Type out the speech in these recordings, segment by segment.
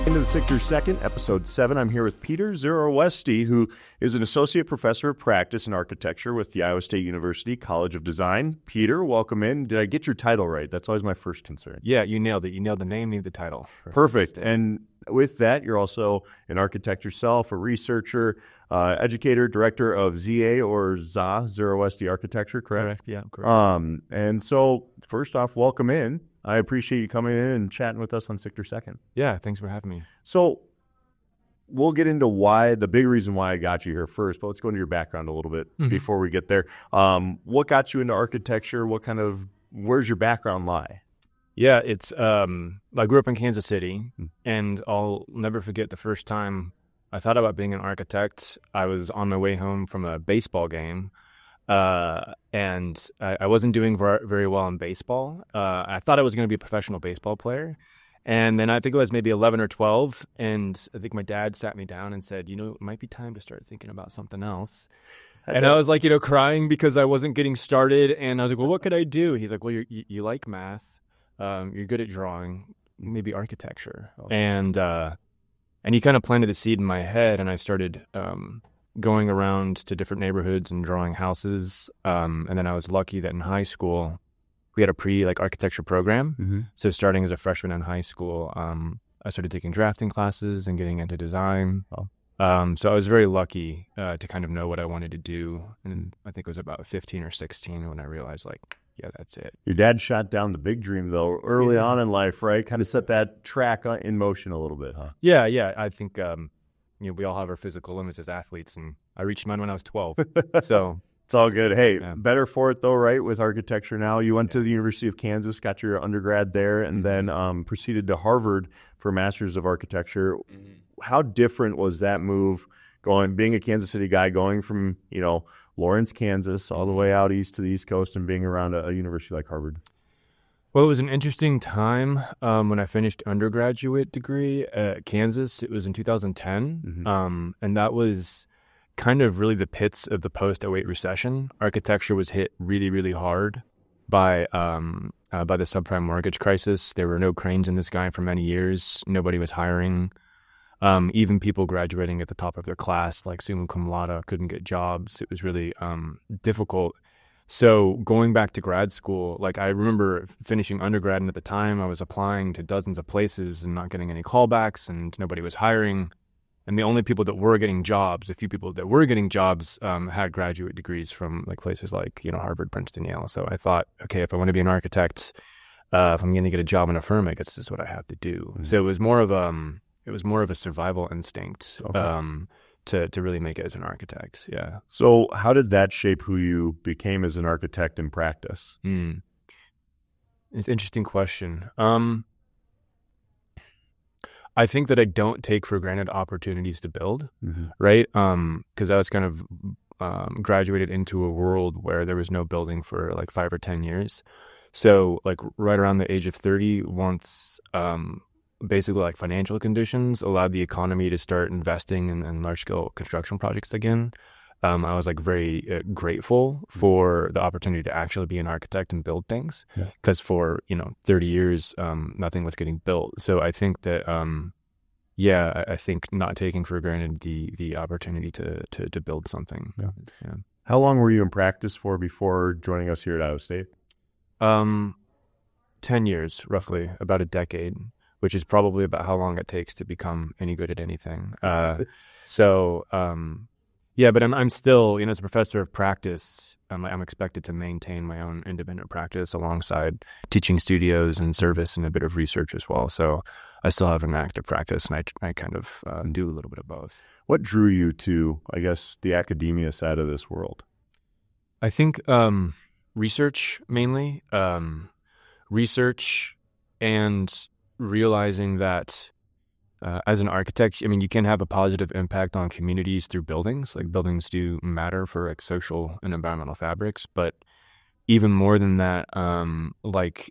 Into the Sector Second, Episode 7. I'm here with Peter Zurowesty, who is an Associate Professor of Practice in Architecture with the Iowa State University College of Design. Peter, welcome in. Did I get your title right? That's always my first concern. Yeah, you nailed it. You nailed the name, named the title. Perfect. And with that, you're also an architect yourself, a researcher, educator, director of ZA or ZA, Zurowesty Architecture, correct? Yeah, correct. And so, first off, welcome in. I appreciate you coming in and chatting with us on Sector Second. Yeah, thanks for having me. So we'll get into the big reason why I got you here first, but let's go into your background a little bit before we get there. What got you into architecture? Where's your background lie? Yeah, it's I grew up in Kansas City, and I'll never forget the first time I thought about being an architect. I was on my way home from a baseball game. And I wasn't doing very well in baseball. I thought I was going to be a professional baseball player. And then I think it was maybe 11 or 12. And I think my dad sat me down and said, it might be time to start thinking about something else. And I was like, crying because I wasn't getting started. And I was like, well, what could I do? He's like, well, you like math. You're good at drawing, maybe architecture. Oh. And he kind of planted the seed in my head. And I started, going around to different neighborhoods and drawing houses. And then I was lucky that in high school, we had a architecture program. Mm-hmm. So starting as a freshman in high school, I started taking drafting classes and getting into design. Oh. So I was very lucky to kind of know what I wanted to do. And I think it was about 15 or 16 when I realized, yeah, that's it. Your dad shot down the big dream, though, early on in life, right? Kind of set that track in motion a little bit, huh? Yeah. I think... we all have our physical limits as athletes, and I reached mine when I was 12. So it's all good. Hey, better for it though, right? With architecture now, you went to the University of Kansas, got your undergrad there, and then proceeded to Harvard for a Master's of Architecture. Mm-hmm. How different was that move being a Kansas City guy, going from Lawrence, Kansas, all the way out east to the East Coast, and being around a university like Harvard? Well, it was an interesting time when I finished undergraduate degree at Kansas. It was in 2010, mm-hmm. And that was kind of really the pits of the post-08 recession. Architecture was hit really, really hard by the subprime mortgage crisis. There were no cranes in the sky for many years. Nobody was hiring. Even people graduating at the top of their class, like summa cum laude, couldn't get jobs. It was really difficult. So going back to grad school, I remember finishing undergrad, and at the time I was applying to dozens of places and not getting any callbacks, and nobody was hiring. And the only people that were getting jobs, the few people that were getting jobs, had graduate degrees from places like Harvard, Princeton, Yale. So I thought, okay, if I want to be an architect, if I'm going to get a job in a firm, I guess this is what I have to do. Mm-hmm. So it was more of a survival instinct. Okay. To really make it as an architect, yeah. So how did that shape who you became as an architect in practice? It's an interesting question. I think that I don't take for granted opportunities to build, mm-hmm. right? Because I was kind of graduated into a world where there was no building for 5 or 10 years. So right around the age of 30, once... basically financial conditions allowed the economy to start investing in large-scale construction projects again. I was very grateful for the opportunity to actually be an architect and build things, because for 30 years nothing was getting built. So I think that I think not taking for granted the opportunity to build something. Yeah. How long were you in practice for before joining us here at Iowa State? 10 years, roughly, about a decade, which is probably about how long it takes to become any good at anything. But I'm still, as a professor of practice, I'm expected to maintain my own independent practice alongside teaching studios and service and a bit of research as well. So I still have an active practice, and I kind of do a little bit of both. What drew you to, I guess, the academia side of this world? I think research mainly. Research and realizing that as an architect, you can have a positive impact on communities through buildings. Buildings do matter for social and environmental fabrics, but even more than that,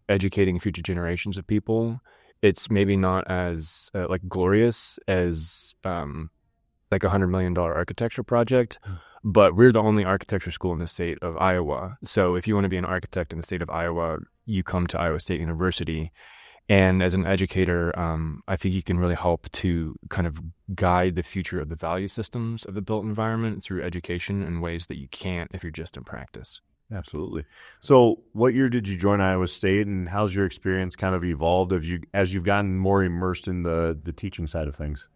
educating future generations of people, it's maybe not as glorious as $100 million architecture project, but we're the only architecture school in the state of Iowa. So if you want to be an architect in the state of Iowa, you come to Iowa State University. And as an educator, I think you can really help to kind of guide the future of the value systems of the built environment through education in ways that you can't if you're just in practice. Absolutely. So what year did you join Iowa State, and how's your experience kind of evolved as you've gotten more immersed in the teaching side of things?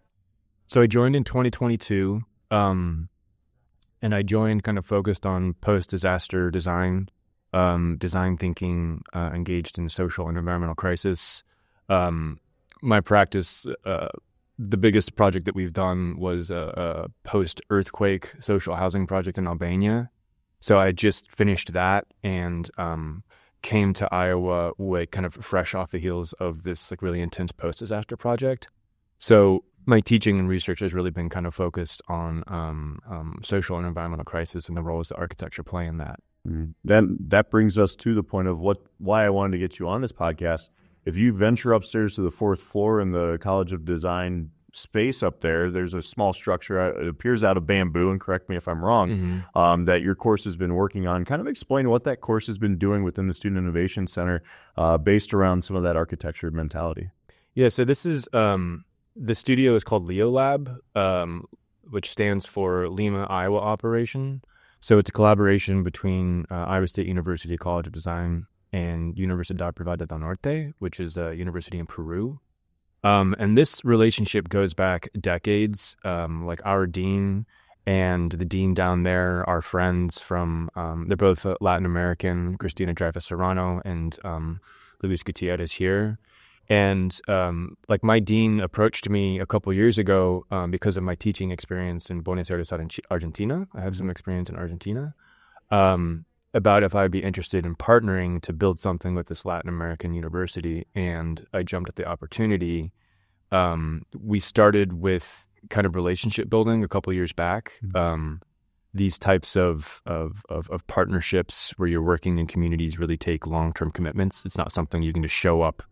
So I joined in 2022, and I joined kind of focused on post-disaster design, design thinking, engaged in social and environmental crisis. My practice, the biggest project that we've done was a post-earthquake social housing project in Albania. So I just finished that and came to Iowa with kind of fresh off the heels of this like really intense post-disaster project. So my teaching and research has really been kind of focused on social and environmental crisis and the roles that architecture play in that. Then that brings us to the point of why I wanted to get you on this podcast. If you venture upstairs to the 4th floor in the College of Design space up there, there's a small structure. It appears out of bamboo, and correct me if I'm wrong, that your course has been working on. Kind of explain what that course has been doing within the Student Innovation Center based around some of that architecture mentality. Yeah, so this is the studio is called Leo Lab, which stands for Lima, Iowa Operation. So it's a collaboration between Iowa State University College of Design and Universidad Privada del Norte, which is a university in Peru. And this relationship goes back decades. Like our dean and the dean down there are friends from, they're both Latin American, Cristina Dreyfus Serrano and Luis Gutierrez here. And like my dean approached me a couple years ago because of my teaching experience in Buenos Aires, Argentina. I have some experience in Argentina. About if I'd be interested in partnering to build something with this Latin American university, and I jumped at the opportunity. We started with kind of relationship building a couple years back. These types of partnerships where you're working in communities really take long-term commitments. It's not something you can just show up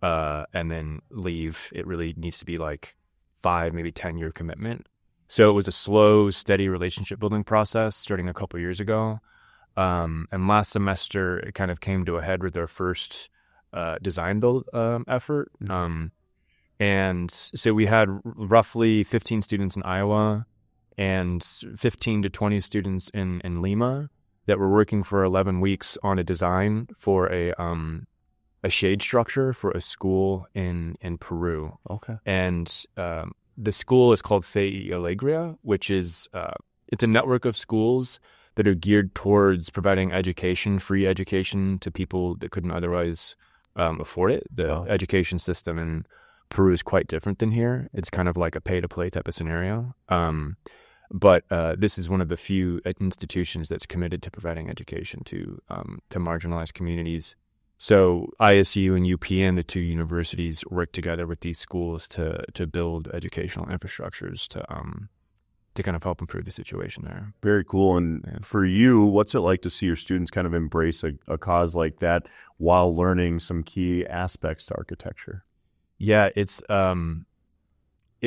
and then leave. It really needs to be like 5, maybe 10-year commitment. So it was a slow, steady relationship building process starting a couple years ago. And last semester, it kind of came to a head with our first design build effort. And so we had roughly 15 students in Iowa and 15 to 20 students in Lima that were working for 11 weeks on a design for a shade structure for a school in Peru. Okay. And the school is called Fe y Alegria, which is it's a network of schools that are geared towards providing education, free education to people that couldn't otherwise afford it. The education system in Peru is quite different than here. It's kind of like a pay-to-play type of scenario. But this is one of the few institutions that's committed to providing education to marginalized communities. So ISU and UPN, the two universities, work together with these schools to build educational infrastructures to kind of help improve the situation there. Very cool. And for you, what's it like to see your students kind of embrace a cause like that while learning some key aspects to architecture? Yeah, it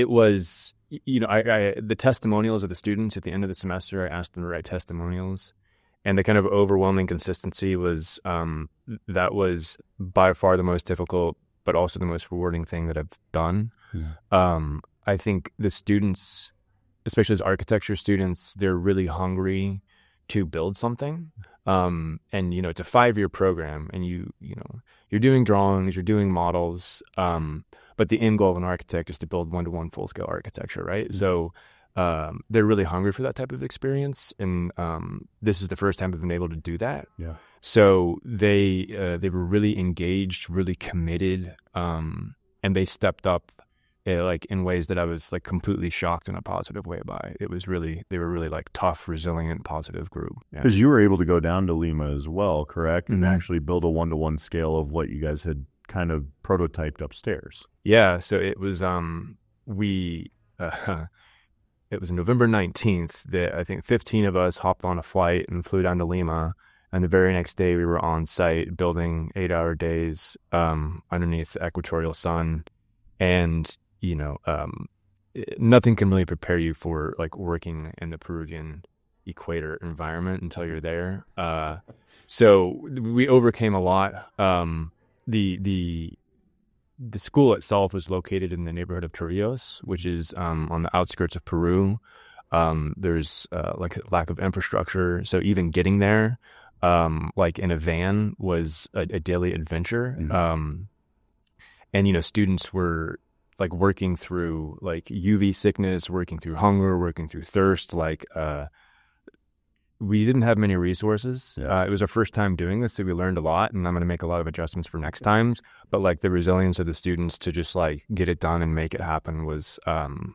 was, I the testimonials of the students at the end of the semester, I asked them to write testimonials, and the kind of overwhelming consistency was, that was by far the most difficult, but also the most rewarding thing that I've done. Yeah. I think the students, especially as architecture students, they're really hungry to build something. And, it's a 5-year program, and you're doing drawings, you're doing models, but the end goal of an architect is to build one-to-one full-scale architecture, right? Mm-hmm. So they're really hungry for that type of experience, and this is the first time they've been able to do that. Yeah. So they were really engaged, really committed, and they stepped up like in ways that I was like completely shocked in a positive way by. They were really like tough, resilient, positive group. Because you were able to go down to Lima as well, correct? Mm-hmm. And actually build a one-to-one scale of what you guys had kind of prototyped upstairs. Yeah. So it was, it was November 19th that I think 15 of us hopped on a flight and flew down to Lima. And the very next day we were on site building 8-hour days underneath the equatorial sun. And nothing can really prepare you for like working in the Peruvian equator environment until you're there. So we overcame a lot. The the school itself was located in the neighborhood of Torrijos, which is on the outskirts of Peru. There's like a lack of infrastructure, so even getting there, like in a van, was a daily adventure. And students were like working through like UV sickness, working through hunger, working through thirst. Like we didn't have many resources. It was our first time doing this, so we learned a lot, and I'm going to make a lot of adjustments for next times. But like the resilience of the students to just like get it done and make it happen was, one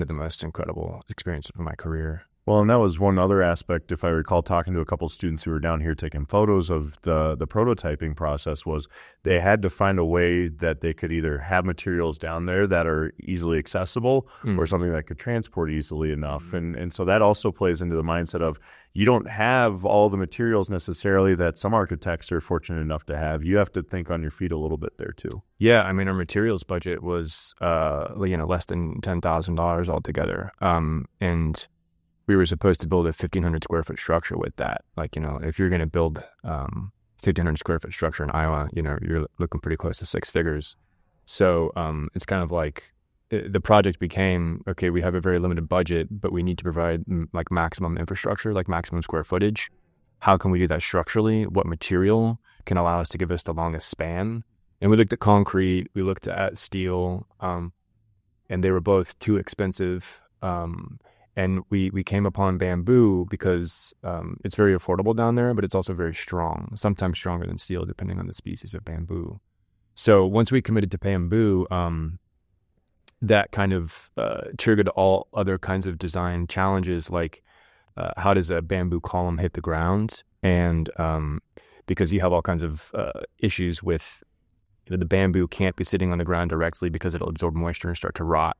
of the most incredible experiences of my career. Well, and that was one other aspect, if I recall, talking to a couple of students who were down here taking photos of the prototyping process, was they had to find a way that they could either have materials down there that are easily accessible or something that could transport easily enough. And so that also plays into the mindset of you don't have all the materials necessarily that some architects are fortunate enough to have. You have to think on your feet a little bit there too. Yeah, I mean, our materials budget was less than $10,000 altogether. And we were supposed to build a 1,500 square foot structure with that. Like, if you're going to build 1,500 square foot structure in Iowa, you're looking pretty close to six figures. So it's kind of like the project became, okay, we have a very limited budget, but we need to provide like maximum infrastructure, like maximum square footage. How can we do that structurally? What material can allow us to give us the longest span? And we looked at concrete, we looked at steel, and they were both too expensive. And we came upon bamboo because it's very affordable down there, but it's also very strong, sometimes stronger than steel, depending on the species of bamboo. So once we committed to bamboo, that kind of triggered all other kinds of design challenges, like how does a bamboo column hit the ground? And because you have all kinds of issues with the bamboo can't be sitting on the ground directly because it'll absorb moisture and start to rot.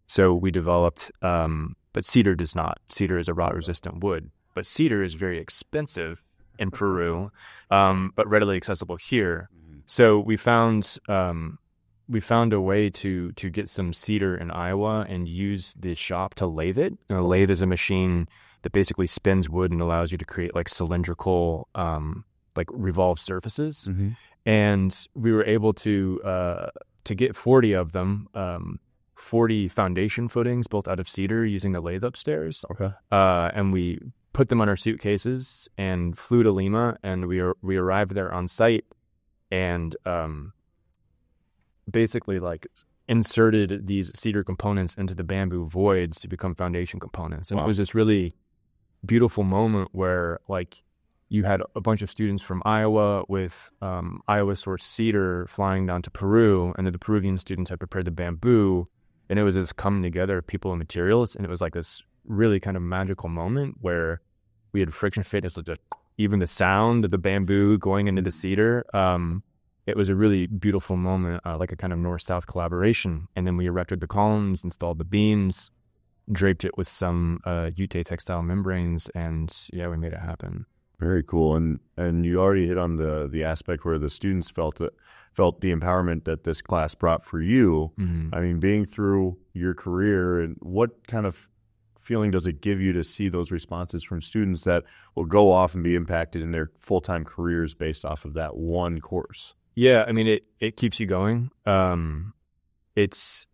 So we developed... but cedar does not. Cedar is a rot-resistant wood. But cedar is very expensive in Peru, but readily accessible here. So we found a way to get some cedar in Iowa and use the shop to lathe it. A lathe is a machine that basically spins wood and allows you to create like cylindrical, like revolved surfaces. And we were able to get 40 of them. 40 foundation footings built out of cedar using the lathe upstairs. Okay. And we put them on our suitcases and flew to Lima, and we arrived there on site and basically like inserted these cedar components into the bamboo voids to become foundation components. And It was this really beautiful moment where like you had a bunch of students from Iowa with Iowa-sourced cedar flying down to Peru, and then the Peruvian students had prepared the bamboo. And it was this coming together of people and materials. And it was like this really kind of magical moment where we had friction fit. It was just even the sound of the bamboo going into the cedar. It was a really beautiful moment, like a kind of north-south collaboration. And then we erected the columns, installed the beams, draped it with some Ute textile membranes, and we made it happen. Very cool. And you already hit on the aspect where the students felt the empowerment that this class brought for you. I mean, being through your career, and what kind of feeling does it give you to see those responses from students that will go off and be impacted in their full-time careers based off of that one course? Yeah, I mean, it keeps you going. It's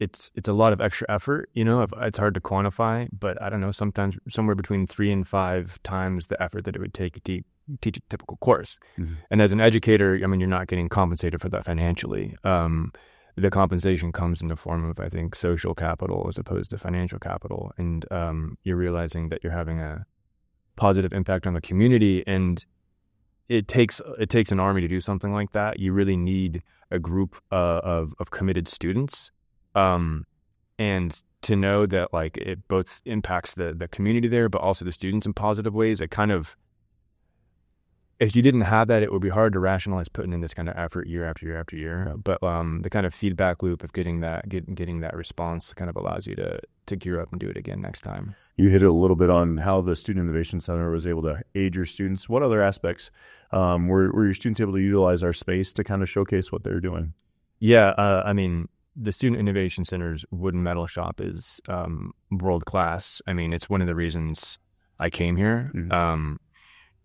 a lot of extra effort, it's hard to quantify, but I don't know, sometimes somewhere between 3 and 5 times the effort that it would take to teach a typical course. And as an educator, I mean, you're not getting compensated for that financially. The compensation comes in the form of, I think, social capital as opposed to financial capital. And you're realizing that you're having a positive impact on the community, and it takes an army to do something like that. You really need a group of committed students, and to know that like it both impacts the community there, but also the students in positive ways. It kind of, if you didn't have that, it would be hard to rationalize putting in this kind of effort year after year after year. Yeah. But the kind of feedback loop of getting that response kind of allows you to gear up and do it again next time. You hit a little bit on how the Student Innovation Center was able to aid your students. What other aspects were your students able to utilize our space to kind of showcase what they're doing? Yeah, I mean, the Student Innovation Center's wooden metal shop is world class. I mean, it's one of the reasons I came here.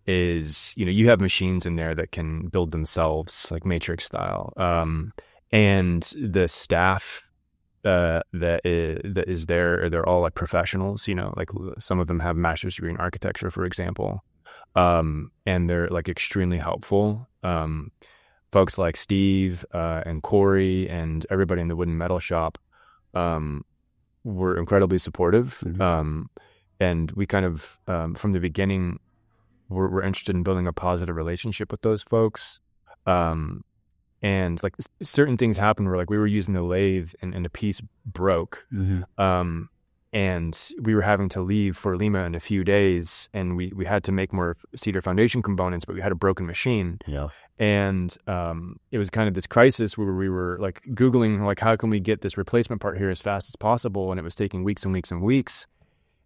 Is you have machines in there that can build themselves, like Matrix style, and the staff that is there, they're all like professionals, like some of them have a master's degree in architecture, for example. And they're like extremely helpful. Folks like Steve and Corey and everybody in the Wood and Metal Shop were incredibly supportive. Mm-hmm. And we kind of, from the beginning, we're interested in building a positive relationship with those folks. And like certain things happened where like we were using the lathe and a piece broke. Mm-hmm. And we were having to leave for Lima in a few days, and we had to make more cedar foundation components, but we had a broken machine. Yeah. And it was kind of this crisis where we were like Googling like, how can we get this replacement part here as fast as possible? And it was taking weeks and weeks and weeks.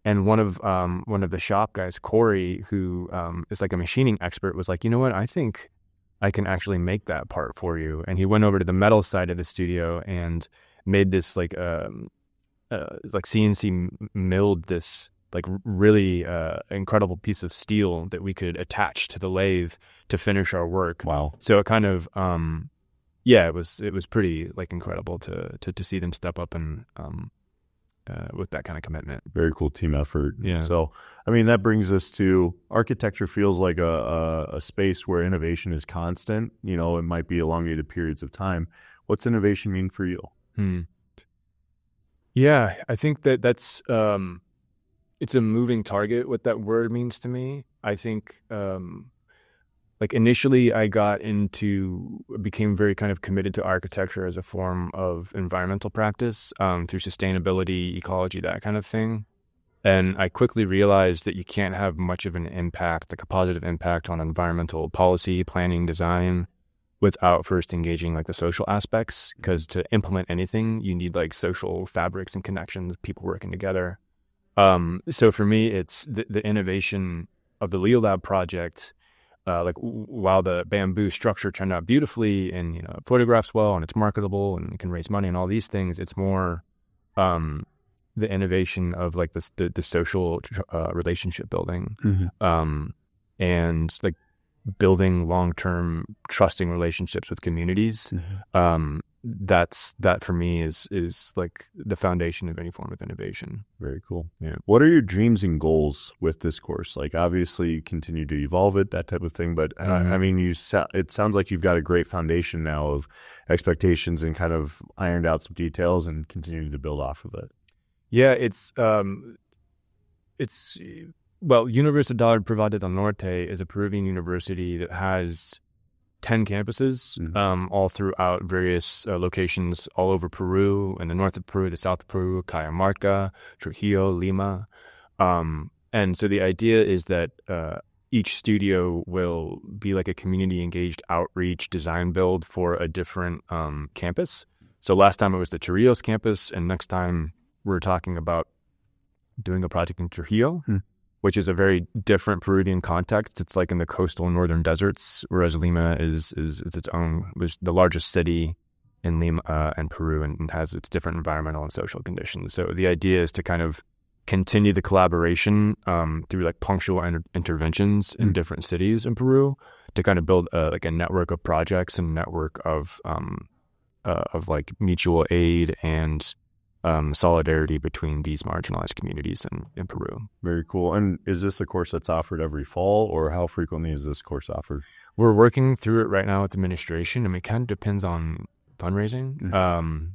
And one of the shop guys, Corey, who is like a machining expert, was like, you know what, I think I can actually make that part for you. And he went over to the metal side of the studio and made this like CNC milled this like really incredible piece of steel that we could attach to the lathe to finish our work. Wow. So it kind of it was pretty like incredible to see them step up and with that kind of commitment. Very cool team effort. Yeah. So, I mean, that brings us to architecture feels like a space where innovation is constant. It might be elongated periods of time. What's innovation mean for you? Yeah, I think that's it's a moving target, what that word means to me. I think like initially I became very kind of committed to architecture as a form of environmental practice through sustainability, ecology, that kind of thing. And I quickly realized that you can't have much of an impact, like a positive impact on environmental policy, planning, design, without first engaging like the social aspects, because to implement anything, you need like social fabrics and connections, people working together. So for me, it's the innovation of the Leo Lab project. Like while the bamboo structure turned out beautifully and it photographs well and it's marketable and it can raise money and all these things, it's more the innovation of like the social relationship building, and like building long-term trusting relationships with communities. That for me is like the foundation of any form of innovation. Very cool. Yeah. What are your dreams and goals with this course? Like obviously you continue to evolve it, that type of thing, but I mean, it sounds like you've got a great foundation now of expectations and kind of ironed out some details and continuing to build off of it. Yeah, it's Universidad Privada del Norte is a Peruvian university that has 10 campuses, all throughout various locations all over Peru, in the north of Peru, the south of Peru, Cajamarca, Trujillo, Lima. And so the idea is that each studio will be like a community engaged outreach design build for a different campus. So last time it was the Chorrillos campus, and next time we're talking about doing a project in Trujillo, which is a very different Peruvian context. It's like in the coastal northern deserts, whereas Lima is its own, was the largest city in Lima and Peru, and has its different environmental and social conditions. So the idea is to kind of continue the collaboration through like punctual interventions in different cities in Peru to kind of build like a network of projects and network of like mutual aid and solidarity between these marginalized communities in Peru. Very cool. And is this a course that's offered every fall, or how frequently is this course offered? We're working through it right now with administration. I mean, it kind of depends on fundraising.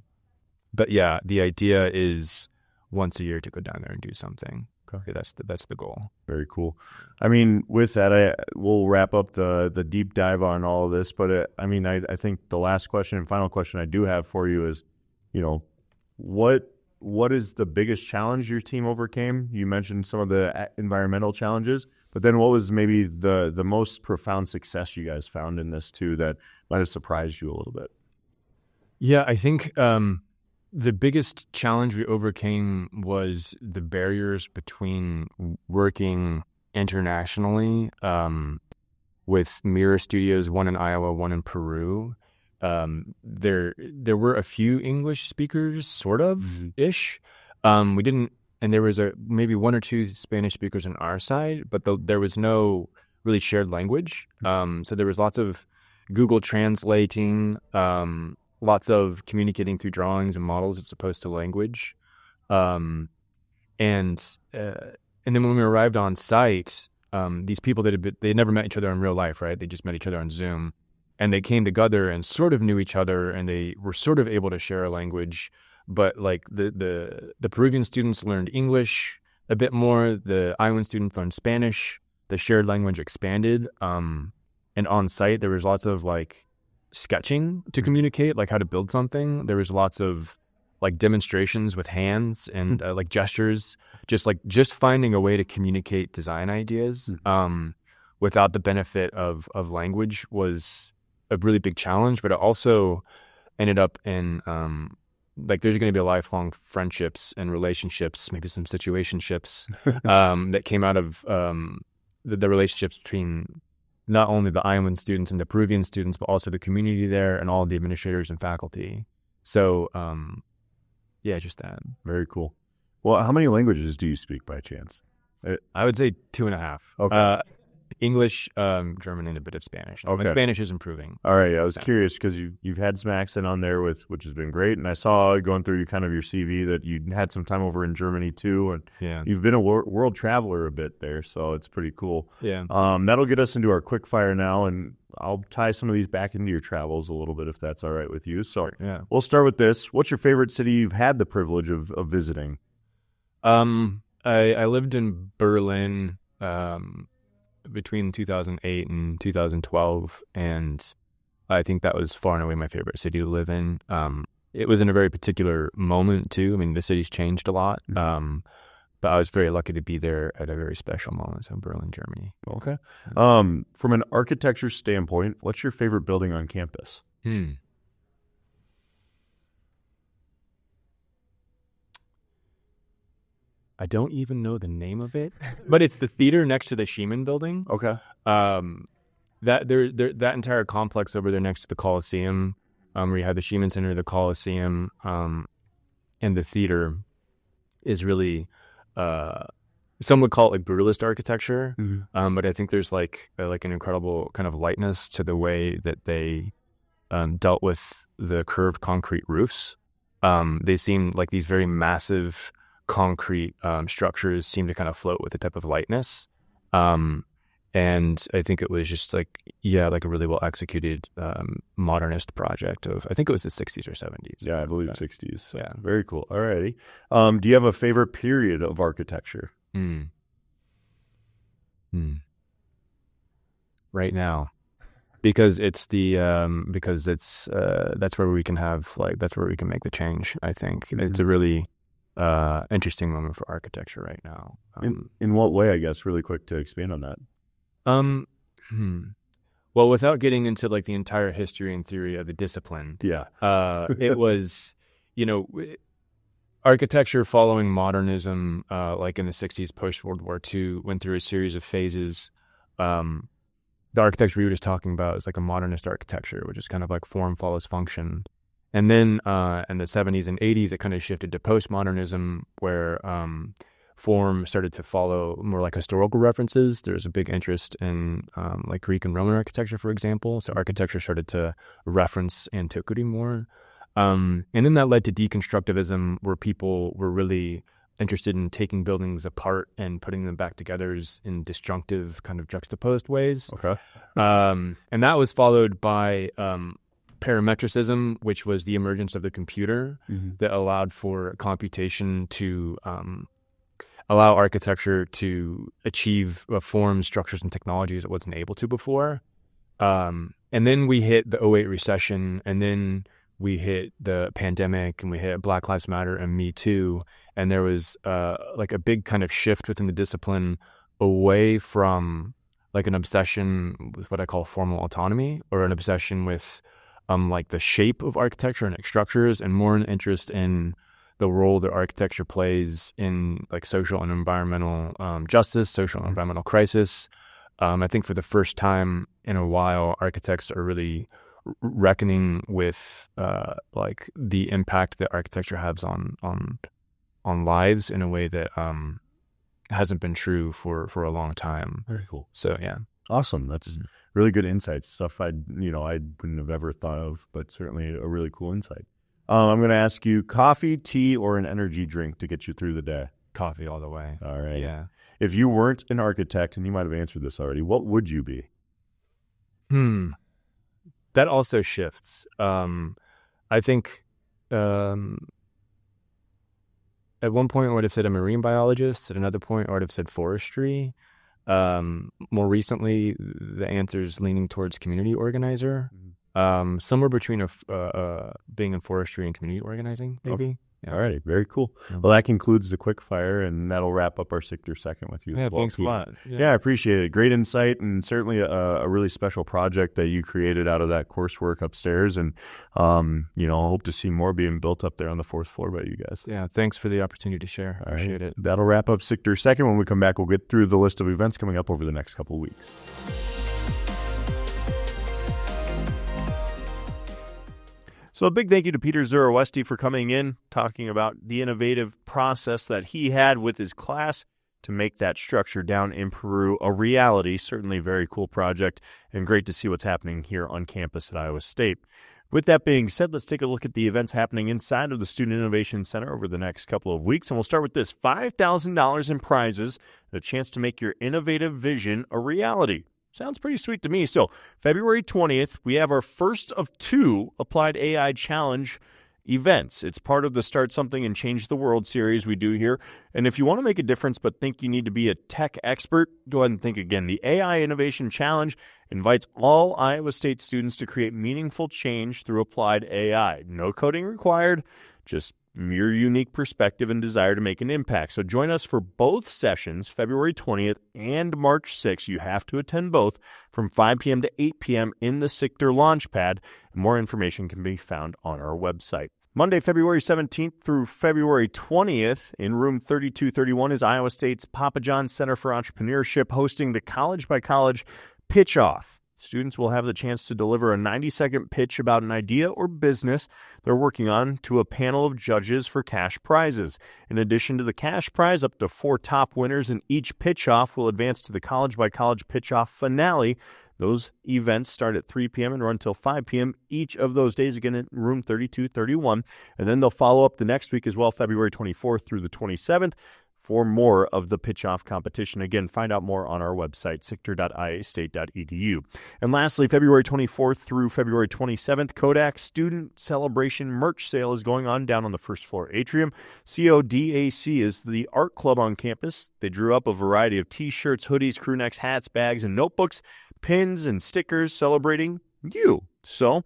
But yeah, the idea is once a year to go down there and do something. Okay. That's the goal. Very cool. I mean, with that, we'll wrap up the deep dive on all of this. But I think the last question and final question I do have for you is, what is the biggest challenge your team overcame? You mentioned some of the environmental challenges, but then what was maybe the most profound success you guys found in this too that might have surprised you a little bit? Yeah, I think the biggest challenge we overcame was the barriers between working internationally with mirror studios, one in Iowa, one in Peru. There were a few English speakers, sort of ish. We didn't, and there was maybe one or two Spanish speakers on our side, but there was no really shared language. So there was lots of Google translating, lots of communicating through drawings and models as opposed to language. And then when we arrived on site, these people they never met each other in real life, right? They just met each other on Zoom, and they came together and sort of knew each other, and they were sort of able to share a language. But like the Peruvian students learned English a bit more. The Iowan students learned Spanish. The shared language expanded. And on site, there was lots of like sketching to communicate, like how to build something. There was lots of like demonstrations with hands and like gestures, just finding a way to communicate design ideas without the benefit of language was a really big challenge. But it also ended up in like there's going to be lifelong friendships and relationships, maybe some situationships that came out of the relationships between not only the Iowan students and the Peruvian students, but also the community there and all the administrators and faculty. So, yeah, just that. Very cool. Well, how many languages do you speak by chance? I would say 2.5. Okay. English, German, and a bit of Spanish. Okay. My Spanish is improving. All right. I was curious because you've had some accent on there which has been great. And I saw going through kind of your CV that you had some time over in Germany too. And you've been a world traveler a bit there. So it's pretty cool. Yeah. That'll get us into our quick fire now. And I'll tie some of these back into your travels a little bit if that's all right with you. So we'll start with this. What's your favorite city you've had the privilege of visiting? I lived in Berlin between 2008 and 2012, and I think that was far and away my favorite city to live in. It was in a very particular moment too. I mean, the city's changed a lot, but I was very lucky to be there at a very special moment. So Berlin, Germany. Okay. From an architecture standpoint, what's your favorite building on campus? I don't even know the name of it, but it's the theater next to the Schiemann Building. Okay. That entire complex over there next to the Coliseum, where you have the Schiemann Center, the Coliseum, and the theater is really, some would call it like brutalist architecture, but I think there's like an incredible kind of lightness to the way that they dealt with the curved concrete roofs. They seem like these very massive concrete structures seem to kind of float with a type of lightness. And I think it was just like a really well executed modernist project of, I think it was the 60s or 70s. Yeah, I believe 60s. So yeah. Very cool. All righty. Do you have a favorite period of architecture? Right now. Because it's that's where we can that's where we can make the change, I think. It's a really interesting moment for architecture right now. In what way, I guess, really quick to expand on that? Well, without getting into like the entire history and theory of the discipline, it was, architecture following modernism, like in the 60s, post World War II, went through a series of phases. The architecture we were just talking about is like a modernist architecture, which is kind of like form follows function. And then in the 70s and 80s, it kind of shifted to postmodernism, where form started to follow more like historical references. There's a big interest in like Greek and Roman architecture, for example. So architecture started to reference antiquity more. And then that led to deconstructivism, where people were really interested in taking buildings apart and putting them back together in disjunctive, kind of juxtaposed ways. Okay. And that was followed by parametricism, which was the emergence of the computer that allowed for computation to allow architecture to achieve forms, structures, and technologies it wasn't able to before. And then we hit the 2008 recession, and then we hit the pandemic, and we hit Black Lives Matter and Me Too. And there was like a big kind of shift within the discipline away from like an obsession with what I call formal autonomy, or an obsession with like the shape of architecture and its structures, and more an interest in the role that architecture plays in like social and environmental justice, social and environmental crisis. I think for the first time in a while, architects are really reckoning with like the impact that architecture has on lives in a way that hasn't been true for a long time. Very cool. So yeah. Awesome. That's really good insights, stuff I wouldn't have ever thought of, but certainly a really cool insight. I'm going to ask you, coffee, tea, or an energy drink to get you through the day? Coffee all the way. All right. Yeah. If you weren't an architect, and you might have answered this already, what would you be? That also shifts. I think at one point I would have said a marine biologist. At another point I would have said forestry. More recently, the answer is leaning towards community organizer. Somewhere between being in forestry and community organizing, maybe. Okay. Yeah. All right, very cool. Yeah. Well, that concludes the quick fire, and that'll wrap up our Sector Second with you. Yeah, thanks a lot. Yeah, I appreciate it. Great insight, and certainly a really special project that you created out of that coursework upstairs. And hope to see more being built up there on the 4th floor by you guys. Yeah, thanks for the opportunity to share. All Appreciate right. it. That'll wrap up Sector Second. When we come back, we'll get through the list of events coming up over the next couple of weeks. So a big thank you to Peter Zurawesti for coming in, talking about the innovative process that he had with his class to make that structure down in Peru a reality. Certainly a very cool project, and great to see what's happening here on campus at Iowa State. With that being said, let's take a look at the events happening inside of the Student Innovation Center over the next couple of weeks. And we'll start with this: $5,000 in prizes, and a chance to make your innovative vision a reality. Sounds pretty sweet to me. So February 20th, we have our first of 2 Applied AI Challenge events. It's part of the Start Something and Change the World series we do here. And if you want to make a difference but think you need to be a tech expert, go ahead and think again. The AI Innovation Challenge invites all Iowa State students to create meaningful change through applied AI. No coding required, just your unique perspective and desire to make an impact. So join us for both sessions, February 20th and March 6th. You have to attend both from 5 p.m. to 8 p.m. in the Sector Launchpad. More information can be found on our website. Monday, February 17th through February 20th in room 3231 is Iowa State's Papa John's Center for Entrepreneurship hosting the College by College Pitch Off. Students will have the chance to deliver a 90-second pitch about an idea or business they're working on to a panel of judges for cash prizes. In addition to the cash prize, up to 4 top winners in each pitch-off will advance to the College by College Pitch-Off finale. Those events start at 3 p.m. and run until 5 p.m. each of those days, again in room 3231. And then they'll follow up the next week as well, February 24th through the 27th. For more of the pitch-off competition. Again, find out more on our website, sector.iastate.edu. And lastly, February 24th through February 27th, Kodak Student Celebration merch sale is going on down on the first floor atrium. CODAC is the art club on campus. They drew up a variety of T-shirts, hoodies, crew necks, hats, bags, and notebooks, pins, and stickers celebrating you. So,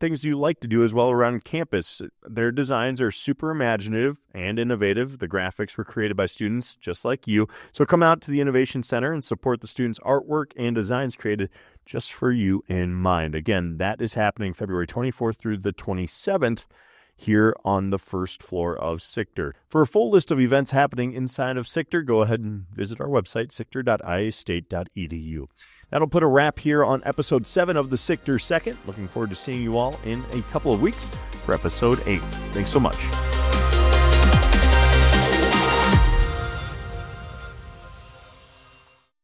things you like to do as well around campus. Their designs are super imaginative and innovative. The graphics were created by students just like you. So come out to the Innovation Center and support the students' artwork and designs created just for you in mind. Again, that is happening February 24th through the 27th here on the first floor of Sector. For a full list of events happening inside of Sector, go ahead and visit our website, sector.iastate.edu. That'll put a wrap here on episode 7 of the Sector Second. Looking forward to seeing you all in a couple of weeks for episode 8. Thanks so much.